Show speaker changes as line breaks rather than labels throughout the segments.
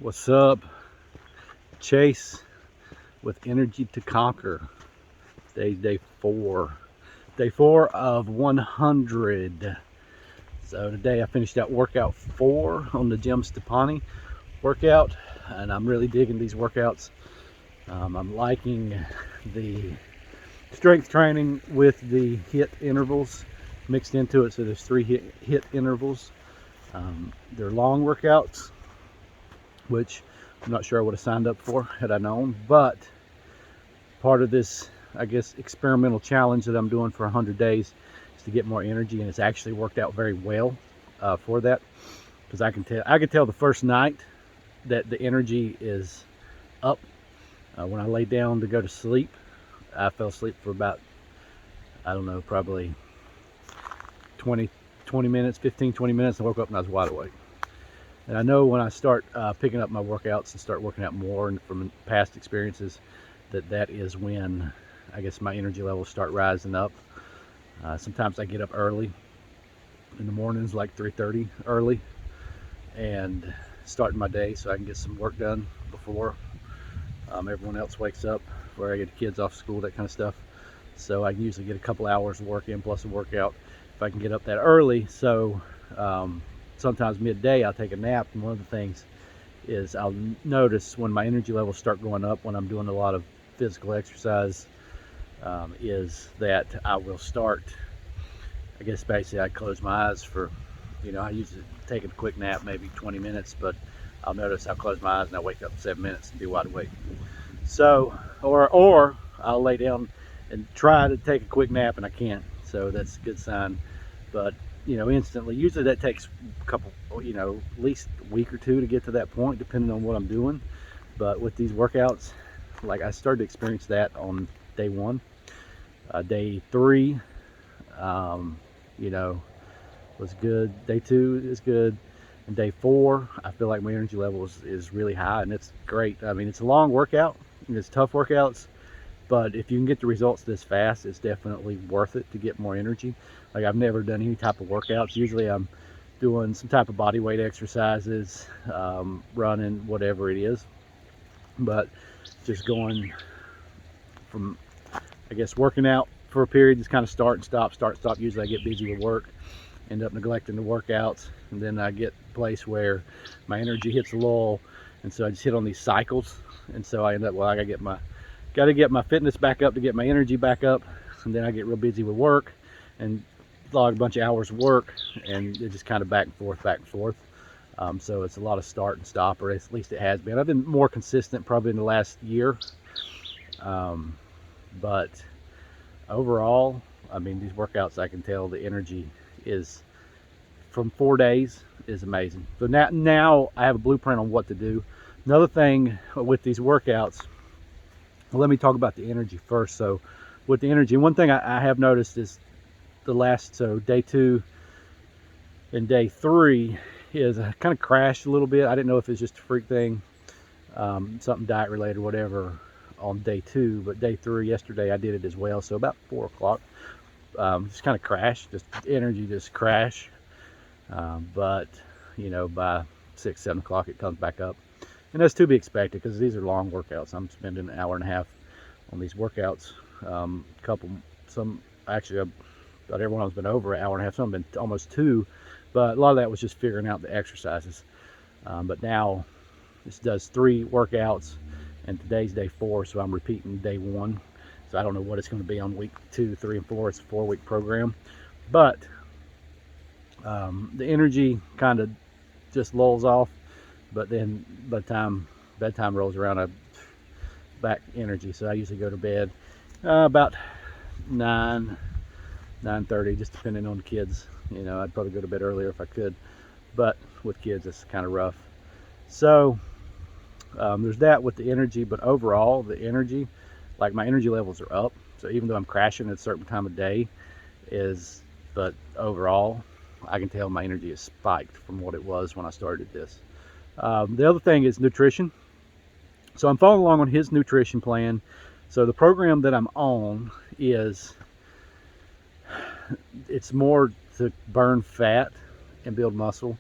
What's up? Chase with Energy to Conquer. Today's day 4. Day 4 of 100. So today I finished out workout 4 on the Jim Stepani workout, and I'm really digging these workouts. I'm liking the strength training with the HIIT intervals mixed into it. So there's 3 HIIT intervals. They're long workouts, which I'm not sure I would have signed up for had I known, but part of this, I guess, experimental challenge that I'm doing for 100 days is to get more energy, and it's actually worked out very well for that, because I can tell the first night that the energy is up. When I lay down to go to sleep, I fell asleep for about, I don't know, probably 20 minutes, 15, 20 minutes, and woke up and I was wide awake. And I know when I start picking up my workouts and start working out more, and from past experiences, that is when I guess my energy levels start rising up. Sometimes I get up early in the mornings, like 3:30 early, and starting my day so I can get some work done before everyone else wakes up, where I get the kids off school, that kind of stuff. So I can usually get a couple hours of work in plus a workout if I can get up that early. So sometimes midday I'll take a nap, and one of the things is I'll notice when my energy levels start going up when I'm doing a lot of physical exercise, is that I will start, I guess basically I close my eyes for, I usually take a quick nap, maybe 20 minutes, but I'll notice I'll close my eyes and I wake up in 7 minutes and be wide awake. So, or I'll lay down and try to take a quick nap and I can't, so that's a good sign. But instantly, usually that takes a couple, at least a week or two to get to that point, depending on what I'm doing. But with these workouts, like, I started to experience that on day 1. Day 3, was good. Day 2 is good. And day 4, I feel like my energy level is really high, and it's great. I mean, it's a long workout, and it's tough workouts, but if you can get the results this fast, it's definitely worth it to get more energy. Like, I've never done any type of workouts. Usually I'm doing some type of body weight exercises, running, whatever it is. But just going from, I guess, working out for a period, just kind of start and stop, start, stop. Usually I get busy with work, end up neglecting the workouts, and then I get a place where my energy hits a lull, and so I just hit on these cycles. And so I end up, well, I gotta get my fitness back up to get my energy back up, and then I get real busy with work and log a bunch of hours of work, and it just kind of back and forth, back and forth. So it's a lot of start and stop, or at least it has been. I've been more consistent probably in the last year, but overall, I mean, these workouts, I can tell the energy is, from 4 days, is amazing. So now I have a blueprint on what to do. Another thing with these workouts, well, let me talk about the energy first. So with the energy, one thing I have noticed is so day 2 and day 3 is I kind of crashed a little bit. I didn't know if it's just a freak thing, something diet related, whatever, on day 2, but day 3 yesterday I did it as well. So about 4 o'clock, just kind of crashed, just energy just crash. But by 6, 7 o'clock it comes back up, and that's to be expected because these are long workouts. I'm spending an hour and a half on these workouts. Some actually, about everyone's been over an hour and a half. Some have been almost 2, but a lot of that was just figuring out the exercises. But now this does 3 workouts, and today's day 4, so I'm repeating day 1. So I don't know what it's going to be on week 2, 3, and 4. It's a 4-week program, but the energy kind of just lulls off. But then by the time bedtime rolls around, I'm back energy. So I usually go to bed about 9:30, just depending on the kids. I'd probably go to bed earlier if I could, but with kids it's kind of rough. So there's that with the energy. But overall, the energy, like, my energy levels are up. So even though I'm crashing at a certain time of day, but overall I can tell my energy is spiked from what it was when I started this. The other thing is nutrition. So I'm following along on his nutrition plan. So the program that I'm on it's more to burn fat and build muscle.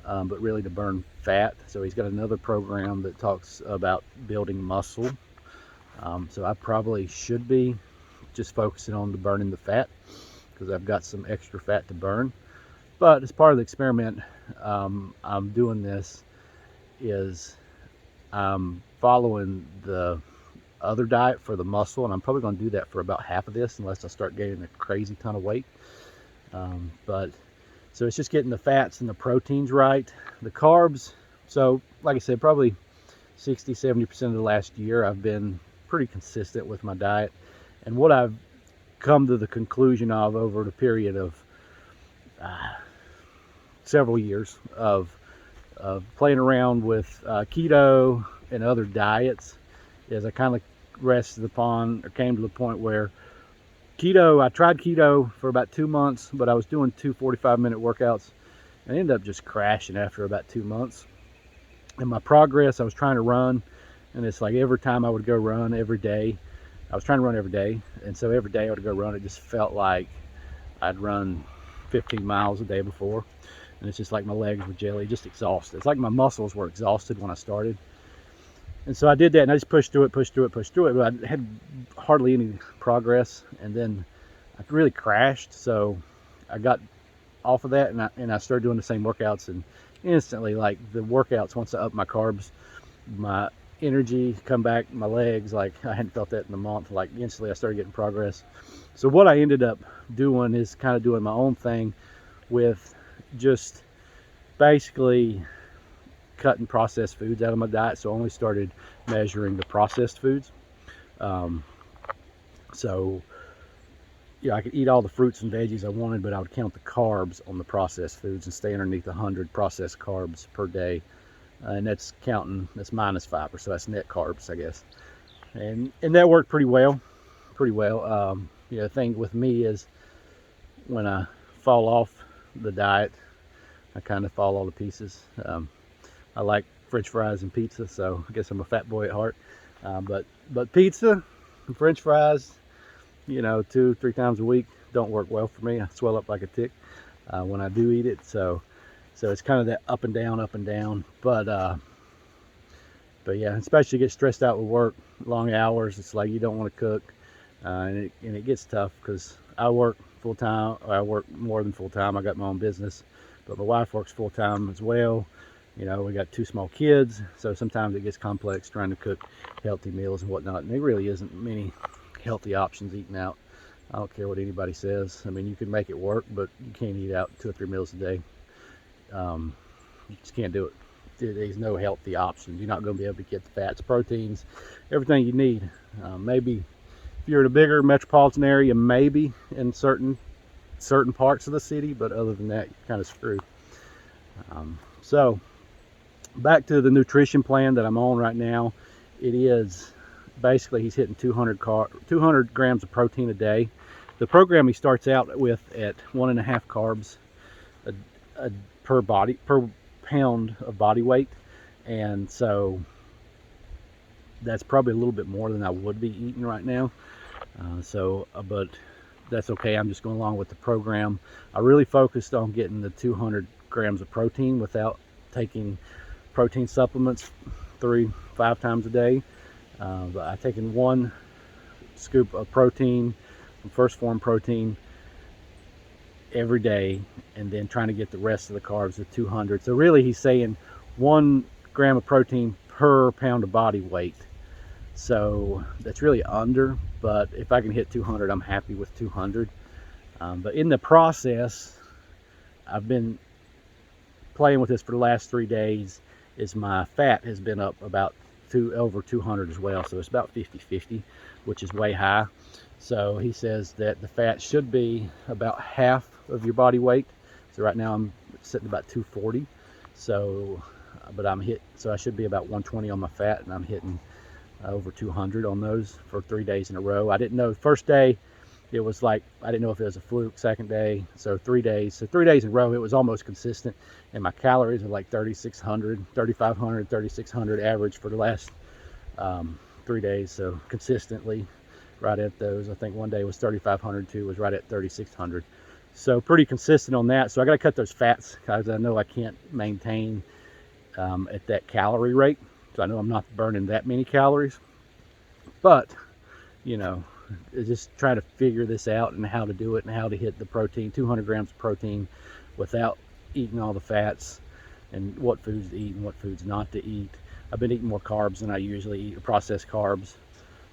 but really to burn fat. So he's got another program that talks about building muscle. So I probably should be just focusing on the burning the fat, because I've got some extra fat to burn. But as part of the experiment, I'm doing this is I'm following the other diet for the muscle, and I'm probably going to do that for about half of this unless I start gaining a crazy ton of weight. But so it's just getting the fats and the proteins right. The carbs, so like I said, probably 60-70% of the last year I've been pretty consistent with my diet. And what I've come to the conclusion of over the period of several years of playing around with keto and other diets is I kind of rested upon, or came to the point where keto, I tried keto for about 2 months, but I was doing 2 45-minute workouts and I ended up just crashing after about 2 months. And my progress, I was trying to run, and it's like every time I would go run every day, I was trying to run every day, and so every day I would go run, it just felt like I'd run 15 miles a day before, and it's just like my legs were jelly, just exhausted. It's like my muscles were exhausted when I started. And so I did that, and I just pushed through it, but I had hardly any progress, and then I really crashed. So I got off of that, and I started doing the same workouts, and instantly, like the workouts, once I upped my carbs, my energy come back, my legs, like I hadn't felt that in a month. Like instantly I started getting progress. So what I ended up doing is kind of doing my own thing with just basically cutting processed foods out of my diet. So I only started measuring the processed foods. So yeah, I could eat all the fruits and veggies I wanted, but I would count the carbs on the processed foods and stay underneath 100 processed carbs per day. And that's counting, that's minus fiber, so that's net carbs, I guess. And that worked pretty well. The thing with me is when I fall off the diet, I kind of fall all to pieces. I like French fries and pizza, so I guess I'm a fat boy at heart. But pizza and French fries, 2-3 times a week don't work well for me. I swell up like a tick when I do eat it. So it's kind of that up and down. But yeah, especially get stressed out with work, long hours. It's like you don't want to cook, and it gets tough because I work full time. I work more than full time. I got my own business, but my wife works full time as well. We got 2 small kids, so sometimes it gets complex trying to cook healthy meals and whatnot. And there really isn't many healthy options eating out. I don't care what anybody says. I mean, you can make it work, but you can't eat out 2 or 3 meals a day. You just can't do it. There's no healthy options. You're not going to be able to get the fats, proteins, everything you need. Maybe if you're in a bigger metropolitan area, maybe in certain parts of the city, but other than that, you're kind of screwed. So back to the nutrition plan that I'm on right now. It is basically he's hitting 200 grams of protein a day. The program he starts out with at 1.5 carbs per pound of body weight, and so that's probably a little bit more than I would be eating right now. But that's okay. I'm just going along with the program. I really focused on getting the 200 grams of protein without taking protein supplements 3-5 times a day. But I've taken 1 scoop of protein, First Form protein, every day, and then trying to get the rest of the carbs at 200. So really he's saying 1 gram of protein per pound of body weight. So that's really under, but if I can hit 200, I'm happy with 200. But in the process, I've been playing with this for the last 3 days, is my fat has been up about over 200 as well. So it's about 50-50, which is way high. So he says that the fat should be about half of your body weight. So right now I'm sitting about 240. So I should be about 120 on my fat, and I'm hitting over 200 on those for 3 days in a row. I didn't know the first day, it was like, I didn't know if it was a fluke. Second day, so 3 days. So 3 days in a row, it was almost consistent. And my calories are like 3,600, 3,500, 3,600 average for the last 3 days. So consistently right at those. I think one day was 3,500, 2 was right at 3,600. So pretty consistent on that. So I got to cut those fats because I know I can't maintain at that calorie rate. So I know I'm not burning that many calories. But, you know, just try to figure this out and how to do it and how to hit the protein, 200 grams of protein without eating all the fats, and what foods to eat and what foods not to eat. I've been eating more carbs than I usually eat, processed carbs.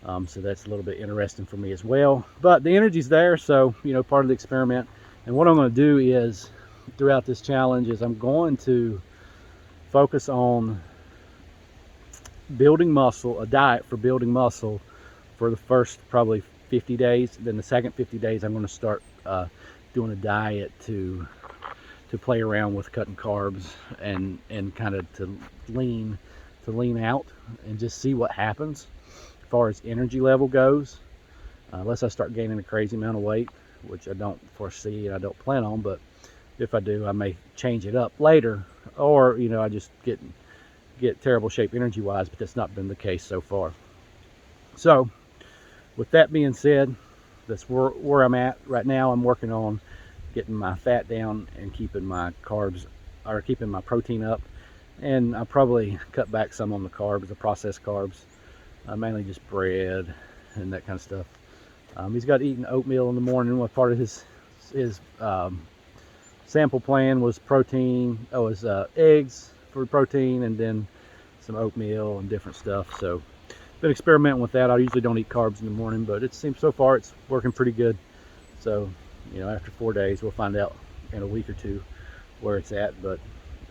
So that's a little bit interesting for me as well. But the energy's there, so, you know, part of the experiment. And what I'm going to do is, throughout this challenge, is I'm going to focus on building muscle, a diet for building muscle for the first probably 50 days. Then the second 50 days, I'm going to start doing a diet to play around with cutting carbs and kind of to lean out and just see what happens as far as energy level goes, unless I start gaining a crazy amount of weight, which I don't foresee and I don't plan on. But if I do, I may change it up later, or, you know, I just get terrible shape energy wise, but that's not been the case so far. So with that being said, that's where I'm at right now. I'm working on getting my fat down and keeping my carbs, or keeping my protein up, and I'll probably cut back some on the carbs, the processed carbs, mainly just bread and that kind of stuff. He's got eating oatmeal in the morning. What part of his sample plan was protein, eggs for protein, and then some oatmeal and different stuff. So been experimenting with that. I usually don't eat carbs in the morning, but it seems so far it's working pretty good. So, you know, after 4 days, we'll find out in a week or two where it's at. But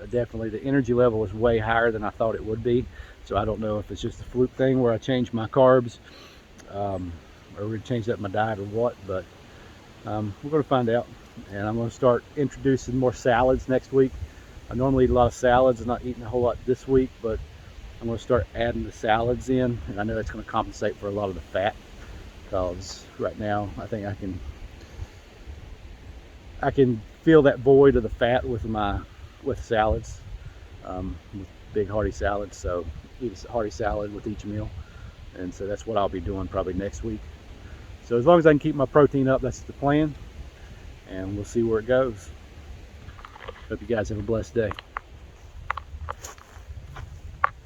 definitely the energy level is way higher than I thought it would be. So I don't know if it's just a fluke thing where I changed my carbs, or we changed up my diet or what, but we're going to find out. And I'm going to start introducing more salads next week. I normally eat a lot of salads. I'm not eating a whole lot this week, but I'm going to start adding the salads in, and I know that's going to compensate for a lot of the fat, because right now I think I can feel that void of the fat with salads, with big hearty salads. So eat a hearty salad with each meal, and so that's what I'll be doing probably next week. So as long as I can keep my protein up, that's the plan, and we'll see where it goes. Hope you guys have a blessed day.